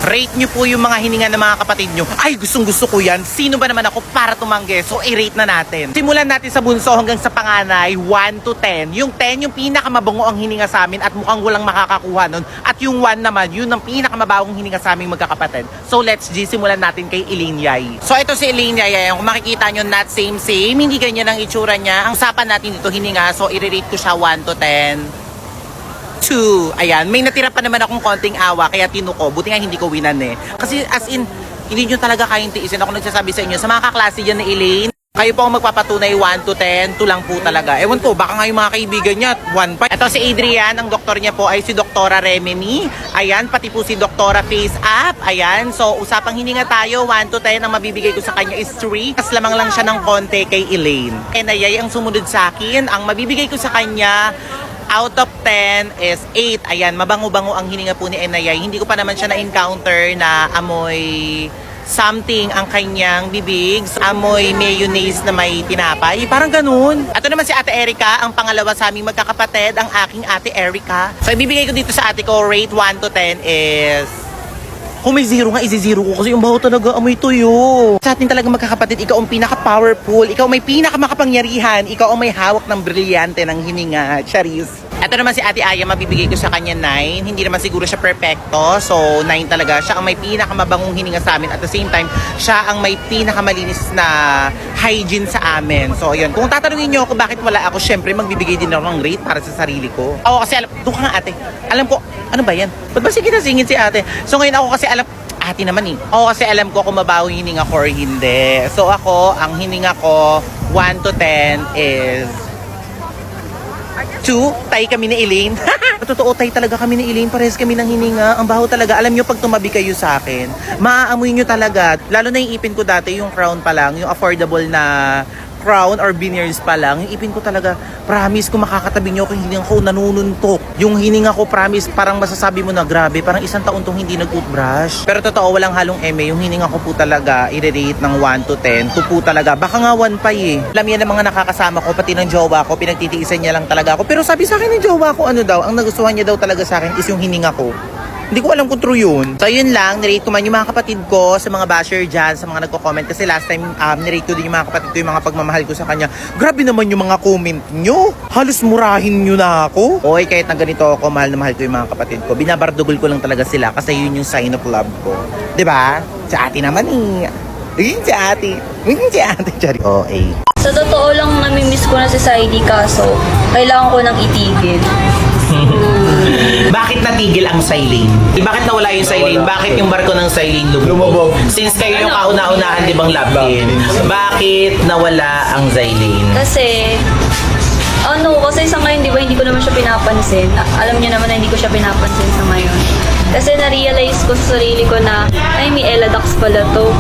Rate nyo po yung mga hininga ng mga kapatid nyo. Ay, gustong gusto ko yan. Sino ba naman ako para tumanggi? So, i-rate na natin. Simulan natin sa bunso hanggang sa panganay, 1 to 10. Yung 10, yung pinakamabango ang hininga sa amin at mukhang walang makakakuha nun. At yung 1 naman, yun ang pinakamabawang hininga sa aming magkakapatid. So, let's simulan natin kay Elaine Yay. So, ito si Elaine Yay. Kung makikita nyo, not same. Hindi ganyan ang itsura niya. Ang usapan natin dito, hininga. So, i-rate ko siya 1 to 10. 2. Ayan, may natira pa naman akong konting awa kaya tinuko. Buti nga hindi ko winan eh. Kasi as in, hindi nyo talaga kayang tiisin. Ako nagsasabi sa inyo, sa mga kaklase dyan na Elaine, kayo po ang magpapatunay 1 to 10, 2 lang po talaga. Ewan ko, baka nga yung mga kaibigan niya, 1 pa. Ito si Adrian, ang doktor niya po ay si Doktora Remini. Ayan, pati po si Doktora Face Up. Ayan, so usapang hininga tayo, 1 to 10, ang mabibigay ko sa kanya is 3. Mas lamang lang siya ng konti kay Elaine. Enayay ang sumunod sa akin, ang mabibigay ko sa kanya out of 10 is 8. Ayan, mabango-bango ang hininga po ni Enayay. Hindi ko pa naman siya na-encounter na amoy something ang kanyang bibig. Amoy mayonnaise na may tinapay. Parang ganun. Ito naman si Ate Erica, ang pangalawa sa aming magkakapatid, ang aking Ate Erica. So, ibibigay ko dito sa ate ko, rate 1 to 10 is... Kung may 0 nga, isi-0 ko kasi yung baho talaga amoy tuyo. Sa atin talaga magkakapatid, ikaw ang pinaka-powerful, ikaw may pinakamakapangyarihan, ikaw ang may hawak ng brilyante ng hininga. Charis. Ito naman si Ate Aya, mabibigay ko sa kanya 9. Hindi naman siguro siya perfecto, so 9 talaga. Siya ang may pinakamabangong hininga sa amin. At the same time, siya ang may pinakamalinis na hygiene sa amin. So ayun, kung tatanungin niyo ako bakit wala ako, syempre magbibigay din ako ng rate para sa sarili ko. Ako kasi doon ka nga ate, alam ko, ano ba yan? Ba't ba sige na singit si ate? So ngayon ako kasi ate naman eh. Ako kasi alam ko kung mabaho yung hininga ko or hindi. So ako, ang hininga ko, 1 to 10 is 2. Tay kami ni Elaine. Totoo, tay talaga kami ni Elaine. Parehas kami ng hininga. Ang baho talaga. Alam nyo, pag tumabi kayo sa akin, maaamoy nyo talaga. Lalo na yung ipin ko dati, yung crown pa lang, yung affordable na crown or veneers pa lang, yung ipin ko talaga, promise ko makakatabi nyo kung hininga ko nanununtok. Yung hininga ko, promise, parang masasabi mo na grabe, parang 1 taon tong hindi nag-toothbrush. Pero totoo, walang halong eme. Yung hininga ko po talaga, i-rate ng 1 to 10. 2 po talaga. Baka nga 1 pa eh. Alam yan ng mga nakakasama ko, pati ng jowa ko, pinagtitiisan niya lang talaga ako. Pero sabi sa akin ng jowa ko, ano daw, ang nagustuhan niya daw talaga sa akin is yung hininga ko. Hindi ko alam kung true yun. So yun lang, nirate ko man yung mga kapatid ko sa mga basher dyan, sa mga nagko-comment. Kasi last time, nirate ko din yung mga kapatid ko, yung mga pagmamahal ko sa kanya. Grabe naman yung mga comment nyo. Halos murahin nyo na ako. Okay, kahit na ganito ako, mahal na mahal ko yung mga kapatid ko. Binabardugol ko lang talaga sila kasi yun yung sign of love ko. Diba? Si ate naman eh. Yun si ate. Yun si ate. Chari. Okay. Sa totoo lang, namimiss ko na si Saidi kaso kailangan ko nang itigil. Bakit natigil ang Silene? Bakit nawala yung Silene? Bakit yung barko ng Silene lumubog? Since kayo yung kauna-unahan, di bang love team? Bakit nawala ang Silene? Kasi sa ngayon, di ba, hindi ko naman siya pinapansin. Alam niyo naman na hindi ko siya pinapansin sa ngayon. Kasi na-realize ko sa sarili ko na, ay, may Eladox pala to.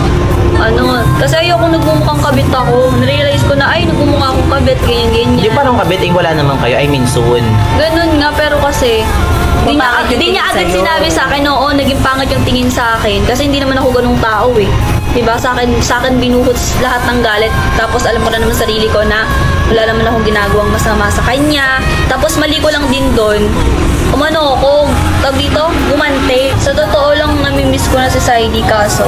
Kasi ayoko nagmumukhang kabit ako. Na-realize ko na, ay, nagmumukha akong kabit, ganyan-ganyan. Di parang kabit, wala naman kayo. I mean, soon. Ganun nga, pero kasi, hindi niya agad sinabi sa akin, oo, naging pangit yung tingin sa akin. Kasi hindi naman ako ganung tao eh. Diba, sa akin binuhot lahat ng galit. Tapos alam ko na naman sarili ko na wala naman akong ginagawang masama sa kanya. Tapos mali ko lang din doon. Gumante. Sa totoo lang, namimiss ko na si Saidi kaso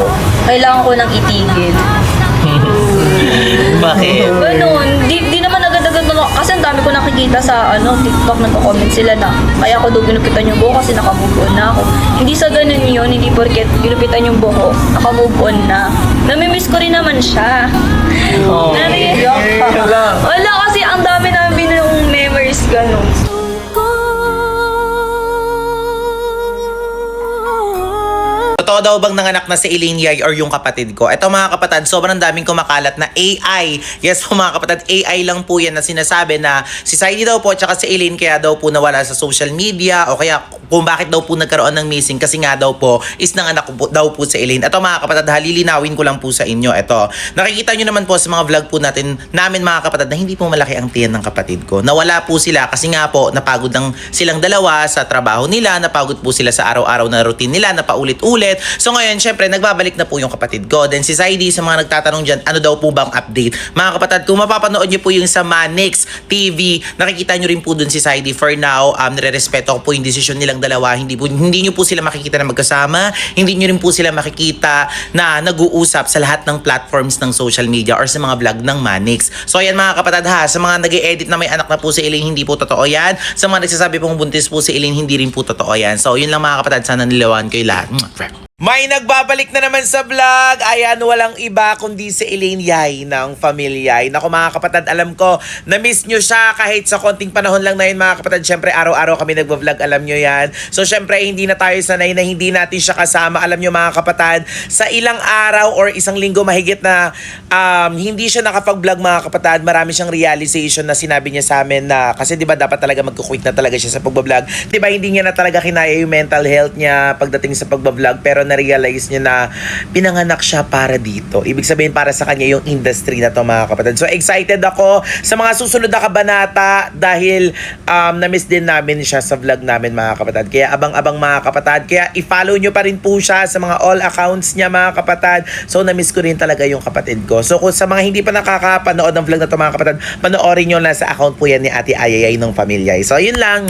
kailangan ko nang itigil. Bakit? Ganun. Di naman agad-agad na, kasi ang dami ko nakikita sa TikTok, nagko-comment sila na kaya ako daw ginupitan yung buhok kasi naka-move on na ako. Hindi sa ganun yun, hindi porket ginupitan yung buhok, naka-move on na. Namimiss ko rin naman siya. Oh. Wala kasi ang dami namin binulong memories ganun. Totoo daw bang nanganak na si Elaine Yay or yung kapatid ko? Ito mga kapatid, sobrang daming kumakalat na AI. Yes po mga kapatid, AI lang po yan na sinasabi na si Saidi daw po at saka si Elaine kaya daw po nawala sa social media o kaya kung bakit daw po nagkaroon ng missing kasi nga daw po is nanganak daw po si Elaine. Ito mga kapatid, halilinawin ko lang po sa inyo. Ito, nakikita nyo naman po sa mga vlog po natin mga kapatid na hindi po malaki ang tiyan ng kapatid ko. Nawala po sila kasi nga po napagod silang dalawa sa trabaho nila, napagod po sila sa araw-araw na routine nila na paulit-ulit. So ngayon, syempre, nagbabalik na po yung kapatid ko. Then si Saidi, sa mga nagtatanong dyan, ano daw po bang update? Mga kapatid, kung mapapanood nyo po yung sa Manix TV, nakikita nyo rin po dun si Saidi. For now, nire-respeto ko po yung desisyon nilang dalawa. Hindi nyo po sila makikita na magkasama. Hindi nyo rin po sila makikita na nag-uusap sa lahat ng platforms ng social media or sa mga vlog ng Manix. So ayan mga kapatid ha, sa mga nag-e-edit na may anak na po si Elaine, hindi po totoo yan. Sa mga nagsasabi pong buntis po si Elaine, hindi rin po totoo yan. So yun lang mga kapatid, sana nilawan ko yung lahat. May nagbabalik na naman sa vlog. Ayan, walang iba kundi si Elaine Yay ng Familiay. Naku mga kapatid, alam ko, na-miss nyo siya kahit sa konting panahon lang na yun mga kapatid. Syempre, araw-araw kami nagbablog, alam nyo yan. So syempre, hindi na tayo sanay na hindi natin siya kasama. Alam nyo mga kapatid, sa ilang araw or isang linggo mahigit na hindi siya nakapag-vlog mga kapatid, marami siyang realization na sinabi niya sa amin na, kasi diba dapat talaga magkukwit na talaga siya sa pagbablog. Diba hindi niya na talaga kinaya yung mental health niya pagdating sa pagbablog, pero na-realize niya na pinanganak siya para dito. Ibig sabihin para sa kanya yung industry na to mga kapatid. So excited ako sa mga susunod na kabanata dahil na-miss din namin siya sa vlog namin mga kapatid. Kaya abang-abang mga kapatid. Kaya i-follow nyo pa rin po siya sa mga all accounts niya mga kapatid. So na-miss ko rin talaga yung kapatid ko. So kung sa mga hindi pa nakakapanood ng vlog na to mga kapatid, panoorin nyo lang sa account po yan ni Ate Ayayay ng Familiay. So yun lang.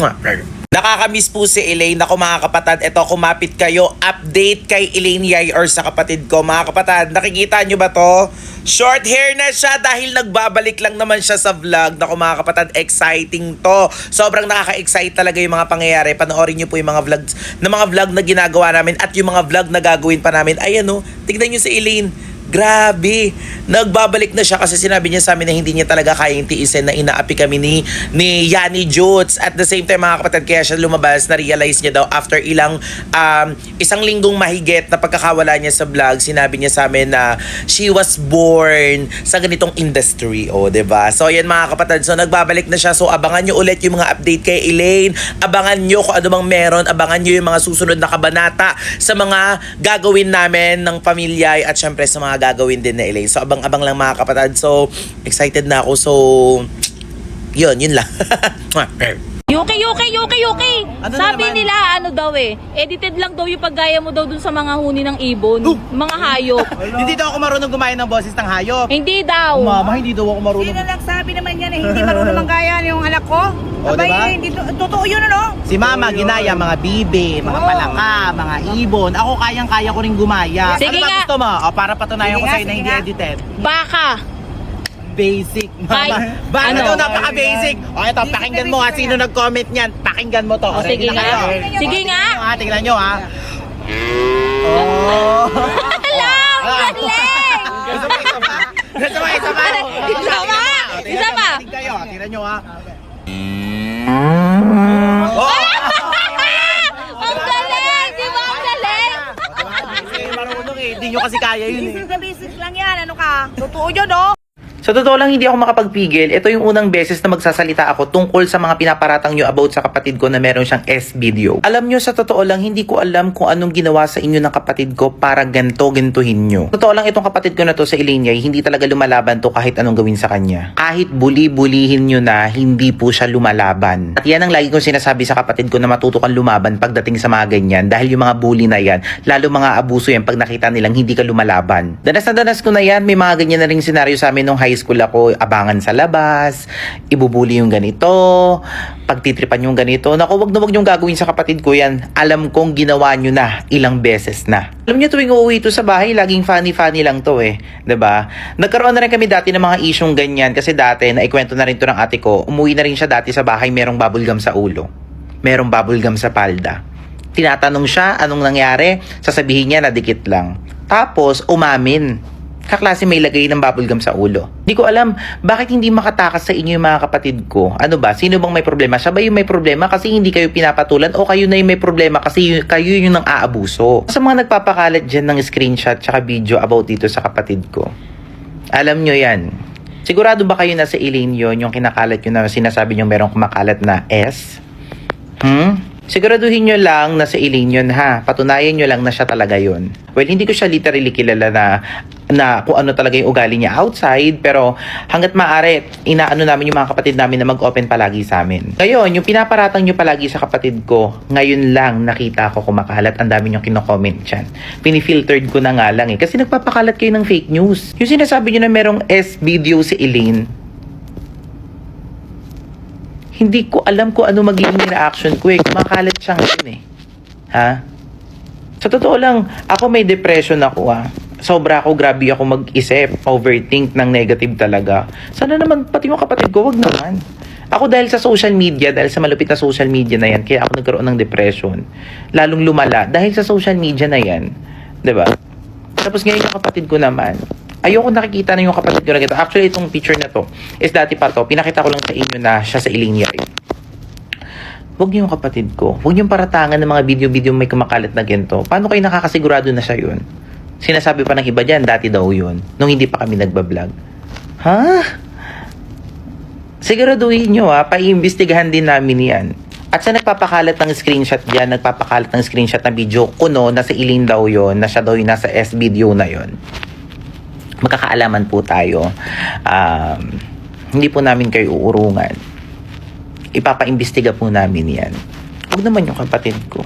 Nakakamiss po si Elaine. Ako mga kapatid, eto kumapit kayo. Update kay Elaine Yay or sa kapatid ko. Mga kapatid, nakikita nyo ba to? Short hair na siya dahil nagbabalik lang naman siya sa vlog. Naku mga kapatid, exciting to. Sobrang nakaka-excite talaga yung mga pangyayari. Panoorin nyo po yung mga vlog na ginagawa namin at yung mga vlog na gagawin pa namin. Ayan o, tignan nyo si Elaine. Grabe, nagbabalik na siya kasi sinabi niya sa amin na hindi niya talaga kayang tiisin na inaapi kami ni Yani Jutes. At the same time mga kapatid, kaya siya lumabas, na-realize niya daw after isang linggong mahigit na pagkakawala niya sa vlog, sinabi niya sa amin na she was born sa ganitong industry. O, diba? So yan mga kapatid, so nagbabalik na siya. So abangan nyo ulit yung mga update kay Elaine. Abangan nyo kung ano mang meron. Abangan nyo yung mga susunod na kabanata sa mga gagawin namin ng Pamilyay at syempre sa mga gagawin din na Elaine. So abang-abang lang mga kapatid. So excited na ako. So yun lang. Yuki! Ano Sabi naman? nila, ano daw edited lang daw yung paggaya mo daw dun sa mga huni ng ibon. Mga hayop. Hindi daw ako marunong gumaya ng boses ng hayop. Hindi daw. Mama, hindi daw ako marunong. Sino nagsabi naman yan hindi marunong manggaya yung anak ko? O, Abay, diba? hindi totoo yun ano? Si Mama ginaya mga bibe, mga palaka, mga ibon. Ako kayang-kaya ko rin gumaya. Sige ano ba nga. gusto mo? O, para patunayan Sige ko nga, sa'yo na sige hindi nga. edited. Baka. Basic, Ay, Mama. Bakit ano? daw napaka-basic? O, ito, pakinggan mo ha. Sino nag-comment niyan? Pakinggan mo to. O, sige Ready na nga. kayo? Sige O, nga. Tingnan nyo ha. Oh. Alam! Galing! Gusto mo isa pa? Gusto mo isa pa? Isa pa? Isa pa? Tingnan nyo ha. Ang galing! Di ba ang galing? Kasi marunong eh. Hindi nyo kasi kaya yun eh. Basic na basic lang yan. Ano ka? Totoo yun no? Sa totoo lang, hindi ako makapagpigil. Ito yung unang beses na magsasalita ako tungkol sa mga pinaparatang nyo about sa kapatid ko na meron siyang S-video. Alam nyo, sa totoo lang, hindi ko alam kung anong ginawa sa inyo ng kapatid ko para ganto-gantuhin nyo. Sa totoo lang, itong kapatid ko na to sa Elaine Yay, hindi talaga lumalaban to kahit anong gawin sa kanya. Kahit buli-bulihin nyo na, hindi po siya lumalaban. At yan ang lagi kong sinasabi sa kapatid ko na matuto kang lumaban pagdating sa mga ganyan. Dahil yung mga bully na yan, lalo mga abuso yan pag nakita nilang hindi ka lumalaban. Danas na danas ko na yan, may mga ganyan na ring senaryo sa amin nung high school ako, abangan sa labas, ibubuli yung ganito, pagtitripan yung ganito. Naku, wag na wag yung gagawin sa kapatid ko yan. Alam kong ginawa nyo na ilang beses na. Alam nyo, tuwing uuwi ito sa bahay, laging funny-funny lang to eh. 'Di ba? Nagkaroon na rin kami dati ng mga isyong ganyan kasi dati, naikwento na rin to ng ate ko, umuwi na rin siya dati sa bahay, merong bubblegum sa ulo. Merong bubblegum sa palda. Tinatanong siya, anong nangyari? Sasabihin niya, nadikit lang. Tapos, umamin. Kaklase may lagay ng bubblegum sa ulo. Hindi ko alam, bakit hindi makatakas sa inyo yung mga kapatid ko? Ano ba? Sino bang may problema? Siya ba yung may problema kasi hindi kayo pinapatulan? O kayo na yung may problema kasi kayo yung nang aabuso? Sa mga nagpapakalat dyan ng screenshot tsaka video about dito sa kapatid ko, alam nyo yan. Sigurado ba kayo na sa Elaine yun, yung kinakalat nyo na sinasabi nyo merong kumakalat na S? Siguraduhin nyo lang na sa Elaine yun ha. Patunayan nyo lang na siya talaga yun. Well, hindi ko siya literally kilala na kung ano talaga yung ugali niya outside. Pero hanggat maaari, inaano namin yung mga kapatid namin na mag-open palagi sa amin. Ngayon, yung pinaparatang nyo palagi sa kapatid ko, ngayon lang nakita ko kumakalat. Ang dami nyo kino-comment dyan. Pinifiltered ko na nga lang eh. Kasi nagpapakalat kayo ng fake news. Yung sinasabi nyo na merong S-video si Elaine, hindi ko alam kung ano magiging reaction ko eh. Kumakalat siya ngayon eh. Ha? Sa totoo lang, ako may depression ako Sobra ako, grabe ako mag-isip, overthink ng negative talaga. Sana naman, pati yung kapatid ko, wag naman. Ako dahil sa social media, dahil sa malupit na social media na yan, kaya ako nagkaroon ng depression. Lalong lumala, dahil sa social media na yan. 'Di ba? Tapos ngayon yung kapatid ko naman, ayoko nakikita na yung kapatid ko na ito. Actually, itong picture na to is dati pa to. Pinakita ko lang sa inyo na siya sa Elaine Yard. Huwag niyo yung kapatid ko. Huwag niyong paratangan ng mga video-video may kumakalat na ganito. Paano kayo nakakasigurado na siya yun? Sinasabi pa ng iba dyan, dati daw yun. Nung hindi pa kami nagbablog. Ha? Siguraduhin nyo paiimbestigahan din namin yan. At sa nagpapakalat ng screenshot dyan, nagpapakalat ng screenshot ng video, kuno, nasa Elaine daw yun, na siya daw yung nasa S video na yun. Magkakaalaman po tayo. Hindi po namin kayo uurungan. Ipapaimbestiga po namin yan. Huwag naman yung kapatid ko.